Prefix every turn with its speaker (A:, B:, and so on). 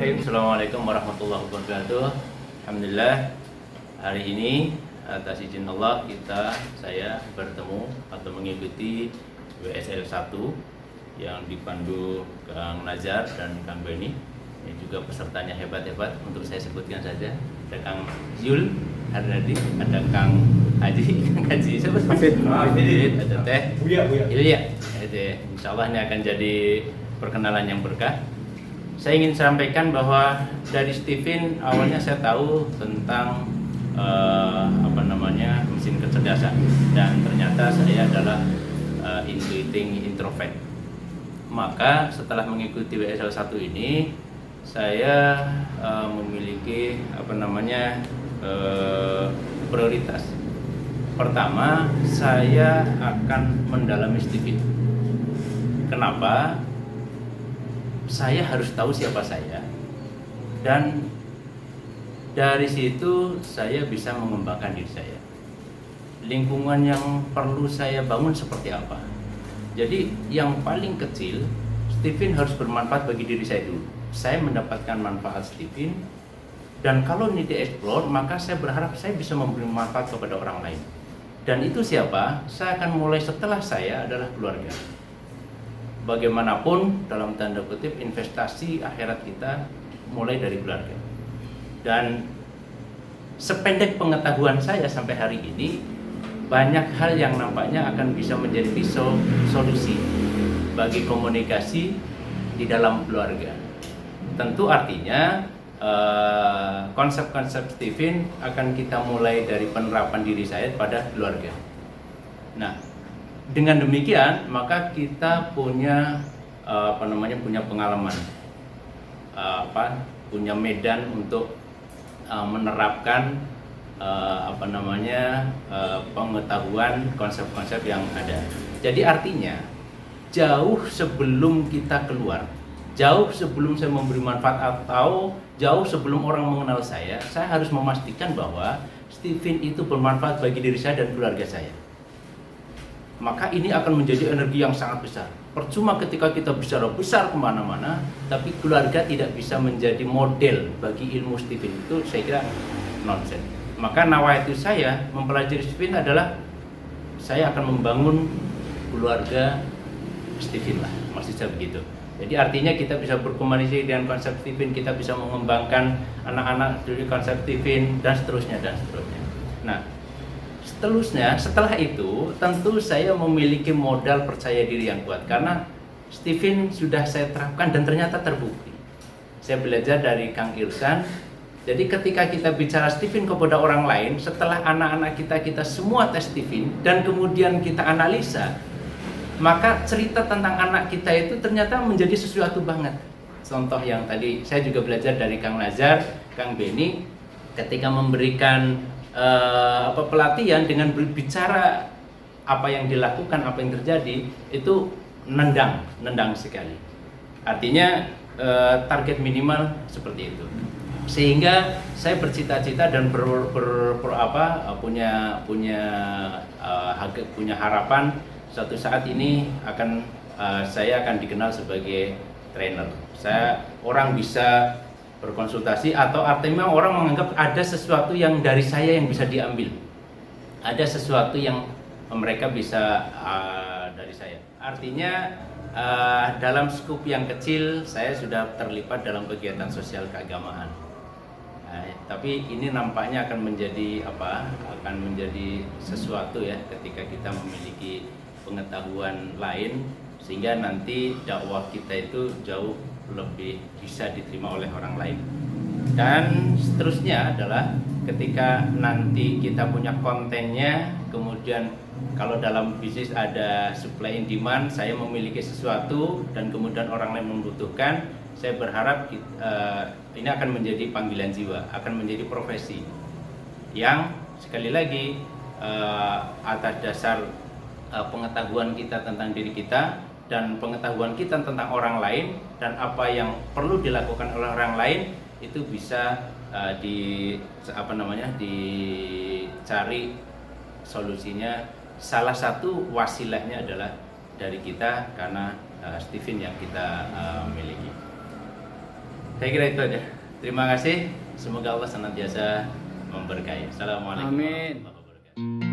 A: Bismillahirrahmanirrahim. Assalamualaikum warahmatullahi wabarakatuh. Alhamdulillah, hari ini atas izin Allah saya bertemu atau mengikuti WSL 1 yang dipandu Kang Nazar dan Kang Beni. Ini juga pesertanya hebat-hebat, untuk saya sebutkan saja. Ada Kang Zul Harnadi, ada Kang Haji, Kang Haji siapa? Hafid, ada Teh Buya. Insya Allah ini akan jadi perkenalan yang berkah. Saya ingin sampaikan bahwa dari Stephen awalnya saya tahu tentang mesin kecerdasan, dan ternyata saya adalah intuiting introvert. Maka setelah mengikuti WSL 1 ini saya memiliki prioritas. Pertama, saya akan mendalami Stephen. Kenapa? Saya harus tahu siapa saya, dan dari situ saya bisa mengembangkan diri saya. Lingkungan yang perlu saya bangun seperti apa? Jadi yang paling kecil, Stephen harus bermanfaat bagi diri saya dulu. Saya mendapatkan manfaat Stephen, dan kalau ini dieksplor, maka saya berharap saya bisa memberi manfaat kepada orang lain. Dan itu siapa? Saya akan mulai setelah saya adalah keluarga. Bagaimanapun dalam tanda kutip investasi akhirat kita mulai dari keluarga. Dan sependek pengetahuan saya sampai hari ini, banyak hal yang nampaknya akan bisa menjadi solusi bagi komunikasi di dalam keluarga. Tentu artinya konsep-konsep Stephen akan kita mulai dari penerapan diri saya pada keluarga. Nah, dengan demikian maka kita punya punya pengalaman, punya medan untuk menerapkan pengetahuan konsep-konsep yang ada. Jadi artinya jauh sebelum kita keluar, jauh sebelum saya memberi manfaat atau jauh sebelum orang mengenal saya harus memastikan bahwa Stephen itu bermanfaat bagi diri saya dan keluarga saya. Maka ini akan menjadi energi yang sangat besar. Percuma ketika kita bicara besar kemana-mana, tapi keluarga tidak bisa menjadi model bagi ilmu Stephen, itu saya kira nonsens. Maka nawaitu saya mempelajari Stephen adalah saya akan membangun keluarga Stephen lah, maksud saya begitu. Jadi artinya kita bisa berkomunikasi dengan konsep Stephen, kita bisa mengembangkan anak-anak dari konsep Stephen, dan seterusnya dan seterusnya. Nah, setelah itu tentu saya memiliki modal percaya diri yang kuat, karena Stephen sudah saya terapkan dan ternyata terbukti. Saya belajar dari Kang Irsan. Jadi ketika kita bicara Stephen kepada orang lain, setelah anak-anak kita semua tes Stephen dan kemudian kita analisa, maka cerita tentang anak kita itu ternyata menjadi sesuatu banget. Contoh yang tadi saya juga belajar dari Kang Nazar, Kang Beni, ketika memberikan pelatihan dengan berbicara apa yang dilakukan, apa yang terjadi, itu nendang sekali. Artinya target minimal seperti itu. Sehingga saya bercita-cita dan punya harapan suatu saat ini saya akan dikenal sebagai trainer. Orang bisa berkonsultasi, atau artinya orang menganggap ada sesuatu yang dari saya yang bisa diambil, ada sesuatu yang mereka bisa dari saya. Artinya dalam skup yang kecil saya sudah terlibat dalam kegiatan sosial keagamaan. Tapi ini nampaknya akan menjadi sesuatu ya ketika kita memiliki pengetahuan lain, sehingga nanti dakwah kita itu jauh lebih bisa diterima oleh orang lain. Dan seterusnya adalah ketika nanti kita punya kontennya, kemudian kalau dalam bisnis ada supply and demand, saya memiliki sesuatu dan kemudian orang lain membutuhkan, saya berharap ini akan menjadi panggilan jiwa, akan menjadi profesi yang sekali lagi atas dasar pengetahuan kita tentang diri kita dan pengetahuan kita tentang orang lain dan apa yang perlu dilakukan oleh orang lain, itu bisa dicari solusinya. Salah satu wasilahnya adalah dari kita, karena Stephen yang kita miliki. Saya kira itu aja. Terima kasih. Semoga Allah senantiasa memberkahi. Assalamualaikum
B: Amin.
A: warahmatullahi wabarakatuh.